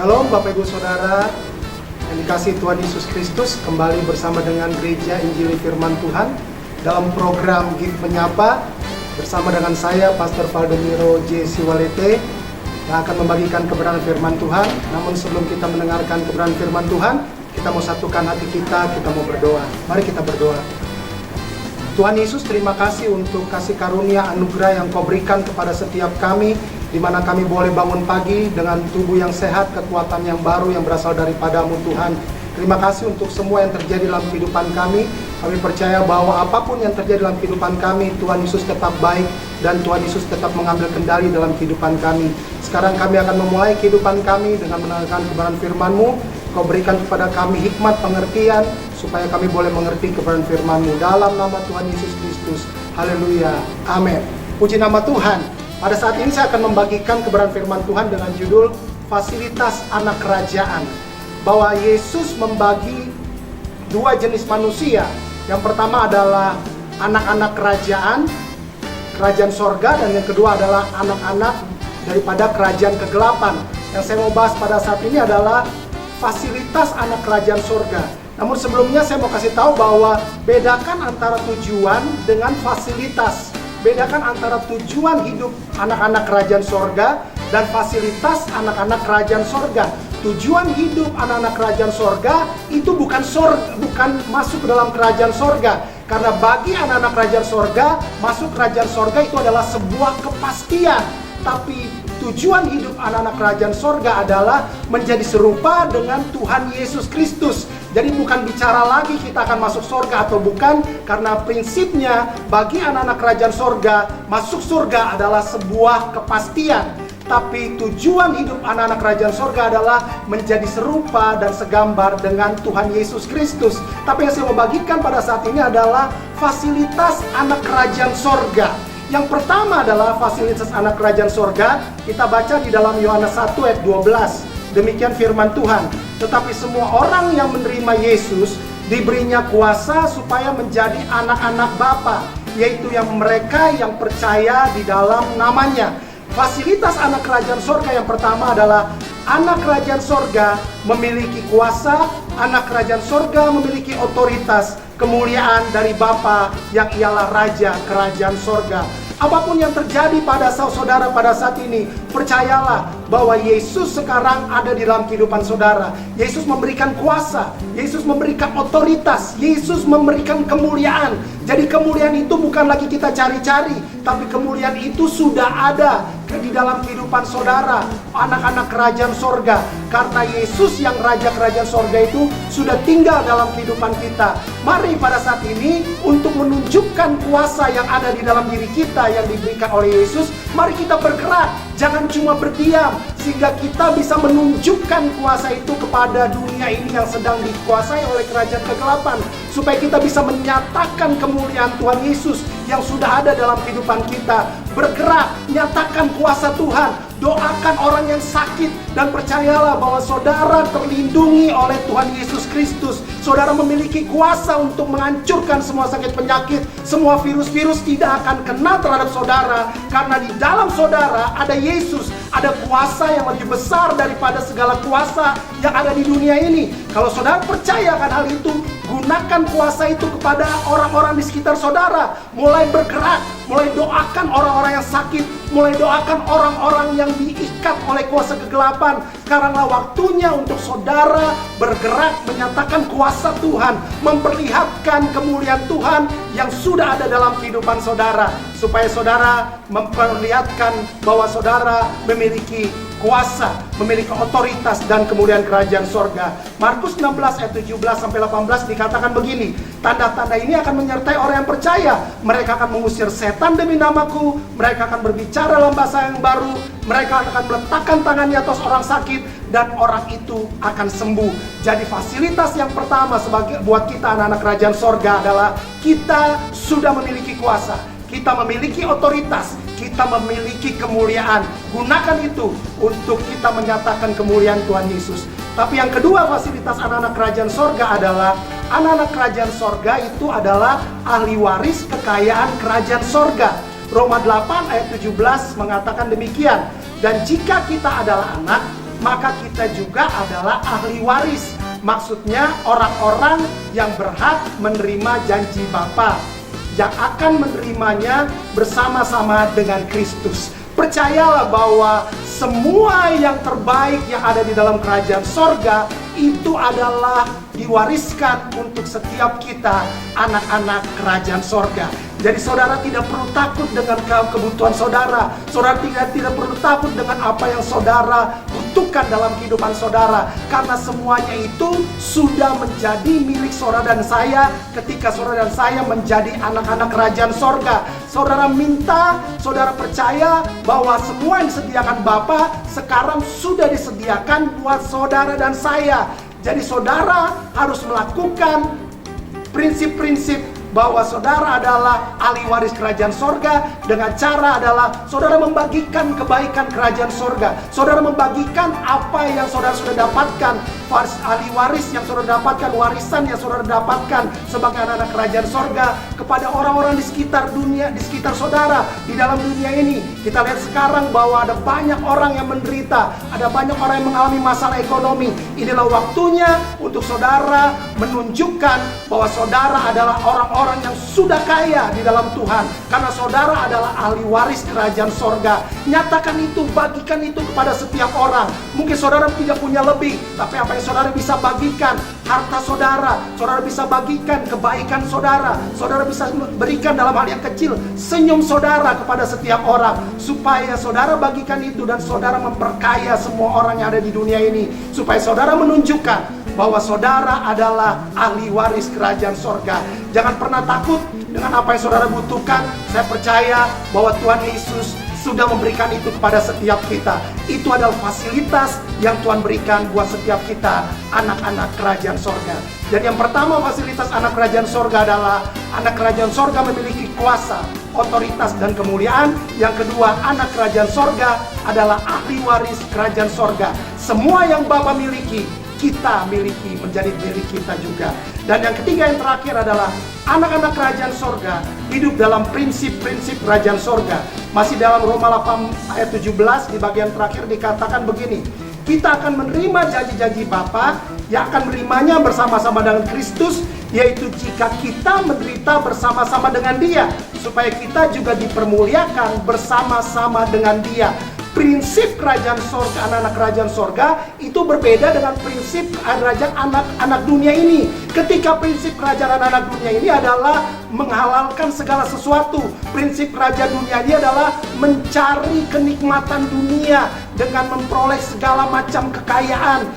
Shalom Bapak Ibu Saudara yang dikasihi Tuhan Yesus Kristus, kembali bersama dengan Gereja Injili Firman Tuhan dalam program Gift Menyapa bersama dengan saya Pastor Valdemiro J. Siwalete yang akan membagikan kebenaran firman Tuhan. Namun sebelum kita mendengarkan kebenaran firman Tuhan, kita mau satukan hati kita mau berdoa. Mari kita berdoa. Tuhan Yesus, terima kasih untuk kasih karunia anugerah yang Kau berikan kepada setiap kami, di mana kami boleh bangun pagi dengan tubuh yang sehat, kekuatan yang baru yang berasal daripada-Mu Tuhan. Terima kasih untuk semua yang terjadi dalam kehidupan kami. Kami percaya bahwa apapun yang terjadi dalam kehidupan kami, Tuhan Yesus tetap baik dan Tuhan Yesus tetap mengambil kendali dalam kehidupan kami. Sekarang kami akan memulai kehidupan kami dengan mendengarkan kebenaran firman-Mu. Kau berikan kepada kami hikmat pengertian supaya kami boleh mengerti kebenaran firman-Mu. Dalam nama Tuhan Yesus Kristus. Haleluya. Amin. Puji nama Tuhan. Pada saat ini saya akan membagikan kebenaran firman Tuhan dengan judul Fasilitas Anak Kerajaan. Bahwa Yesus membagi dua jenis manusia. Yang pertama adalah anak-anak kerajaan sorga, dan yang kedua adalah anak-anak daripada kerajaan kegelapan. Yang saya mau bahas pada saat ini adalah fasilitas anak kerajaan sorga. Namun sebelumnya saya mau kasih tahu bahwa bedakan antara tujuan dengan fasilitas. Bedakan antara tujuan hidup anak-anak kerajaan sorga dan fasilitas anak-anak kerajaan sorga. Tujuan hidup anak-anak kerajaan sorga itu bukan masuk ke dalam kerajaan sorga. Karena bagi anak-anak kerajaan sorga, masuk kerajaan sorga itu adalah sebuah kepastian. Tapi tujuan hidup anak-anak kerajaan sorga adalah menjadi serupa dengan Tuhan Yesus Kristus. Jadi bukan bicara lagi kita akan masuk sorga atau bukan, karena prinsipnya bagi anak-anak kerajaan sorga, masuk surga adalah sebuah kepastian. Tapi tujuan hidup anak-anak kerajaan sorga adalah menjadi serupa dan segambar dengan Tuhan Yesus Kristus. Tapi yang saya mau bagikan pada saat ini adalah fasilitas anak kerajaan sorga. Yang pertama adalah fasilitas anak kerajaan sorga. Kita baca di dalam Yohanes 1 ayat 12. Demikian firman Tuhan. Tetapi semua orang yang menerima Yesus diberinya kuasa supaya menjadi anak-anak Bapa, yaitu yang mereka yang percaya di dalam namanya. Fasilitas anak kerajaan sorga yang pertama adalah anak kerajaan sorga memiliki kuasa, anak kerajaan sorga memiliki otoritas, kemuliaan dari Bapa yang ialah Raja kerajaan sorga. Apapun yang terjadi pada saudara pada saat ini, percayalah bahwa Yesus sekarang ada di dalam kehidupan saudara. Yesus memberikan kuasa, Yesus memberikan otoritas, Yesus memberikan kemuliaan. Jadi kemuliaan itu bukan lagi kita cari-cari, tapi kemuliaan itu sudah ada di dalam kehidupan saudara, anak-anak kerajaan sorga. Karena Yesus yang Raja kerajaan sorga itu sudah tinggal dalam kehidupan kita. Mari pada saat ini untuk menunjukkan kuasa yang ada di dalam diri kita yang diberikan oleh Yesus, mari kita bergerak, jangan cuma berdiam, sehingga kita bisa menunjukkan kuasa itu kepada dunia ini yang sedang dikuasai oleh kerajaan kegelapan, supaya kita bisa menyatakan kemuliaan Tuhan Yesus yang sudah ada dalam kehidupan kita. Bergerak, nyatakan kuasa Tuhan, doakan orang yang sakit, dan percayalah bahwa saudara terlindungi oleh Tuhan Yesus Kristus. Saudara memiliki kuasa untuk menghancurkan semua sakit penyakit, semua virus-virus tidak akan kena terhadap saudara, karena di dalam saudara ada Yesus, ada kuasa yang lebih besar daripada segala kuasa yang ada di dunia ini. Kalau saudara percaya akan hal itu, gunakan kuasa itu kepada orang-orang di sekitar saudara. Mulai bergerak, mulai doakan orang-orang yang sakit, mulai doakan orang-orang yang diikat oleh kuasa kegelapan. Sekaranglah waktunya untuk saudara bergerak, menyatakan kuasa Tuhan, memperlihatkan kemuliaan Tuhan yang sudah ada dalam kehidupan saudara, supaya saudara memperlihatkan bahwa saudara memiliki kuasa, memiliki otoritas dan kemuliaan kerajaan sorga. Markus 16 ayat 17-18 dikatakan begini, tanda-tanda ini akan menyertai orang yang percaya. Mereka akan mengusir setan demi namaku, mereka akan berbicara dalam bahasa yang baru, mereka akan meletakkan tangannya atas orang sakit, dan orang itu akan sembuh. Jadi fasilitas yang pertama buat kita anak-anak kerajaan sorga adalah kita sudah memiliki kuasa, kita memiliki otoritas, kita memiliki kemuliaan. Gunakan itu untuk kita menyatakan kemuliaan Tuhan Yesus. Tapi yang kedua, fasilitas anak-anak kerajaan sorga adalah anak-anak kerajaan sorga itu adalah ahli waris kekayaan kerajaan sorga. Roma 8 ayat 17 mengatakan demikian. Dan jika kita adalah anak, maka kita juga adalah ahli waris. Maksudnya orang-orang yang berhak menerima janji Bapa, yang akan menerimanya bersama-sama dengan Kristus. Percayalah bahwa semua yang terbaik yang ada di dalam kerajaan sorga itu adalah diwariskan untuk setiap kita, anak-anak kerajaan sorga. Jadi saudara tidak perlu takut dengan kebutuhan saudara. Saudara tidak perlu takut dengan apa yang saudara butuhkan dalam kehidupan saudara. Karena semuanya itu sudah menjadi milik saudara dan saya ketika saudara dan saya menjadi anak-anak kerajaan sorga. Saudara minta, saudara percaya bahwa semua yang disediakan Bapa sekarang sudah disediakan buat saudara dan saya. Jadi saudara harus melakukan prinsip-prinsip bahwa saudara adalah ahli waris kerajaan sorga dengan cara adalah saudara membagikan kebaikan kerajaan sorga. Saudara membagikan apa yang saudara sudah dapatkan, ahli waris yang saudara dapatkan, warisan yang saudara dapatkan sebagai anak-anak kerajaan sorga kepada orang-orang di sekitar dunia, di sekitar saudara, di dalam dunia ini. Kita lihat sekarang bahwa ada banyak orang yang menderita, ada banyak orang yang mengalami masalah ekonomi. Inilah waktunya untuk saudara menunjukkan bahwa saudara adalah orang-orang yang sudah kaya di dalam Tuhan, karena saudara adalah ahli waris kerajaan sorga. Nyatakan itu, bagikan itu kepada setiap orang. Mungkin saudara tidak punya lebih, tapi apa yang saudara bisa bagikan, harta saudara, saudara bisa bagikan kebaikan saudara, saudara bisa berikan dalam hal yang kecil, senyum saudara kepada setiap orang, supaya saudara bagikan itu dan saudara memperkaya semua orang yang ada di dunia ini, supaya saudara menunjukkan bahwa saudara adalah ahli waris kerajaan sorga. Jangan pernah takut dengan apa yang saudara butuhkan. Saya percaya bahwa Tuhan Yesus sudah memberikan itu kepada setiap kita. Itu adalah fasilitas yang Tuhan berikan buat setiap kita, anak-anak kerajaan sorga. Dan yang pertama, fasilitas anak kerajaan sorga adalah anak kerajaan sorga memiliki kuasa, otoritas, dan kemuliaan. Yang kedua, anak kerajaan sorga adalah ahli waris kerajaan sorga. Semua yang Bapa miliki, kita miliki, menjadi milik kita juga. Dan yang ketiga, yang terakhir adalah anak-anak kerajaan sorga hidup dalam prinsip-prinsip kerajaan sorga. Masih dalam Roma 8 ayat 17 di bagian terakhir dikatakan begini, kita akan menerima janji-janji Bapa yang akan menerimanya bersama-sama dengan Kristus, yaitu jika kita menderita bersama-sama dengan Dia, supaya kita juga dipermuliakan bersama-sama dengan Dia. Prinsip kerajaan sorga, anak-anak kerajaan sorga itu berbeda dengan prinsip kerajaan anak-anak dunia ini. Ketika prinsip kerajaan anak-anak dunia ini adalah menghalalkan segala sesuatu, prinsip kerajaan dunia ini adalah mencari kenikmatan dunia dengan memperoleh segala macam kekayaan.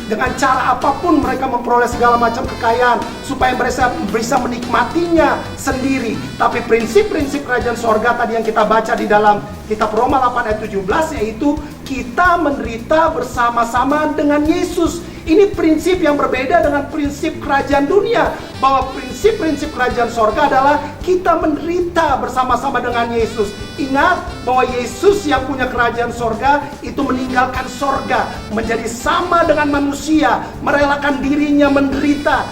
Dengan cara apapun mereka memperoleh segala macam kekayaan supaya mereka bisa menikmatinya sendiri. Tapi prinsip-prinsip kerajaan sorga tadi yang kita baca di dalam kitab Roma 8 ayat 17, yaitu kita menderita bersama-sama dengan Yesus. Ini prinsip yang berbeda dengan prinsip kerajaan dunia, bahwa prinsip-prinsip kerajaan sorga adalah kita menderita bersama-sama dengan Yesus. Ingat bahwa Yesus yang punya kerajaan sorga itu meninggalkan sorga, menjadi sama dengan manusia, merelakan dirinya menderita,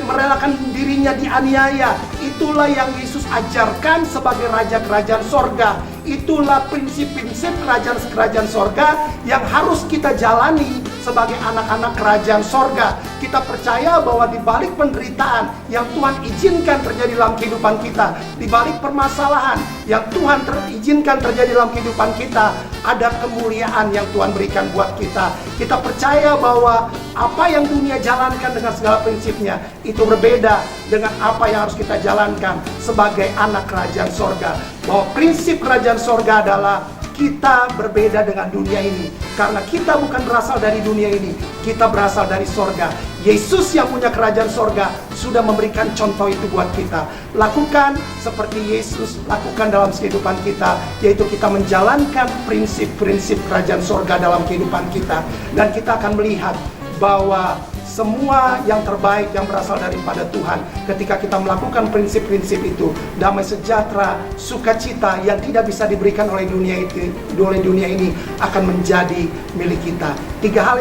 merelakan dirinya dianiaya. Itulah yang Yesus ajarkan sebagai Raja Kerajaan Sorga. Itulah prinsip-prinsip kerajaan sorga yang harus kita jalani sebagai anak-anak kerajaan sorga. Kita percaya bahwa di balik penderitaan yang Tuhan izinkan terjadi dalam kehidupan kita, di balik permasalahan yang Tuhan izinkan terjadi dalam kehidupan kita, ada kemuliaan yang Tuhan berikan buat kita. Kita percaya bahwa apa yang dunia jalankan dengan segala prinsipnya itu berbeda dengan apa yang harus kita jalankan sebagai anak kerajaan sorga. Bahwa prinsip kerajaan sorga adalah kita berbeda dengan dunia ini, karena kita bukan berasal dari dunia ini, kita berasal dari sorga. Yesus yang punya kerajaan sorga sudah memberikan contoh itu buat kita. Lakukan seperti Yesus lakukan dalam kehidupan kita, yaitu kita menjalankan prinsip-prinsip kerajaan sorga dalam kehidupan kita. Dan kita akan melihat bahwa semua yang terbaik yang berasal daripada Tuhan, ketika kita melakukan prinsip-prinsip itu, damai sejahtera, sukacita yang tidak bisa diberikan oleh dunia ini akan menjadi milik kita. 3 hal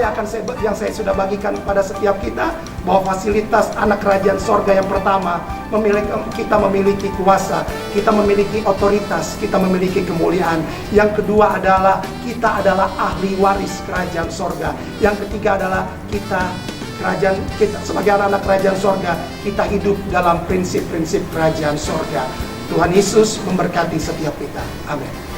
yang saya sudah bagikan kepada setiap kita. bahwa fasilitas anak kerajaan sorga yang pertama, kita memiliki kuasa, kita memiliki otoritas, kita memiliki kemuliaan. Yang kedua adalah kita adalah ahli waris kerajaan sorga. Yang ketiga adalah kita sebagai anak-anak kerajaan sorga, kita hidup dalam prinsip-prinsip kerajaan sorga. Tuhan Yesus memberkati setiap kita. Amin.